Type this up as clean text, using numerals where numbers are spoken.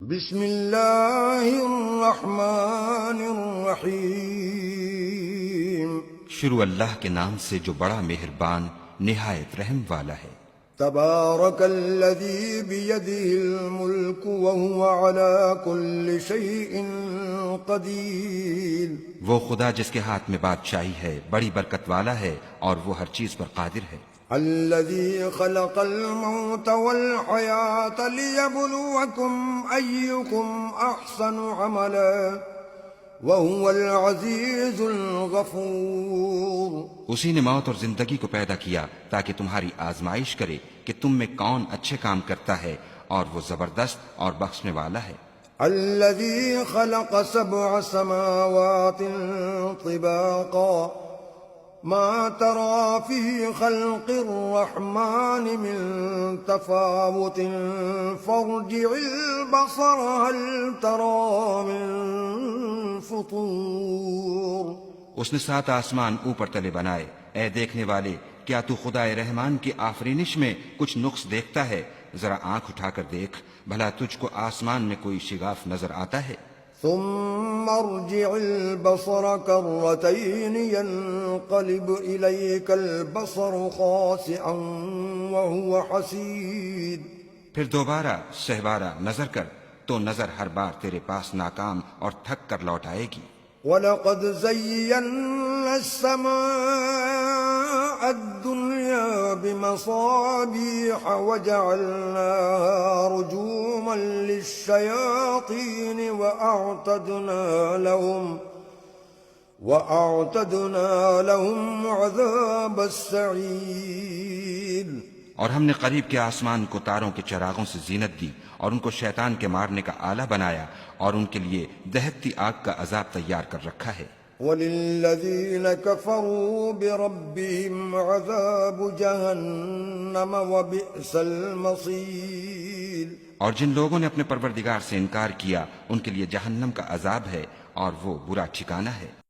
بسم اللہ الرحمن الرحیم۔ شروع اللہ کے نام سے جو بڑا مہربان نہایت رحم والا ہے۔ تبارک الذی بیدہ الملک وہو علی کل شیء قدیر۔ وہ خدا جس کے ہاتھ میں بادشاہی ہے بڑی برکت والا ہے اور وہ ہر چیز پر قادر ہے۔ الذي خلق الموت والحياة ليبلوكم أيكم أحسن عملا وهو العزيز الغفور۔ اسی نے موت اور زندگی کو پیدا کیا تاکہ تمہاری آزمائش کرے کہ تم میں کون اچھے کام کرتا ہے، اور وہ زبردست اور بخشنے والا ہے۔ الذي خلق 7 سماوات طباقا ما ترى في خلق الرحمن من تفاوت فارجع البصر هل ترى من فطور۔ اس نے 7 آسمان اوپر تلے بنائے، اے دیکھنے والے کیا تو خدا رحمان کی آفرینش میں کچھ نقص دیکھتا ہے؟ ذرا آنکھ اٹھا کر دیکھ، بھلا تجھ کو آسمان میں کوئی شگاف نظر آتا ہے؟ ثم ارجع البصر كرتين ينقلب إليك البصر خاسئا وهو حسير۔ پھر دوبارہ سہبارہ نظر کر تو نظر ہر بار تیرے پاس ناکام اور تھک کر لوٹ آئے گی۔ وَلَقَدْ زَيَّنَّا السَّمَاءَ الدُّنْيَا بِمَصَابِيحَ وَجَعَلْنَاهَا رُجُومًا لِلشَّيَاطِينِ وَأَعْتَدْنَا لَهُمْ عَذَابَ السَّعِيرِ۔ اور ہم نے قریب کے آسمان کو تاروں کے چراغوں سے زینت دی اور ان کو شیطان کے مارنے کا آلہ بنایا، اور ان کے لیے دہکتی آگ کا عذاب تیار کر رکھا ہے۔ وَلِلَّذِينَ كَفَرُوا بِرَبِّهِمْ عَذَابُ جَهَنَّمَ وَبِئْسَ الْمَصِيرُ۔ اور جن لوگوں نے اپنے پروردگار سے انکار کیا ان کے لیے جہنم کا عذاب ہے اور وہ برا ٹھکانہ ہے۔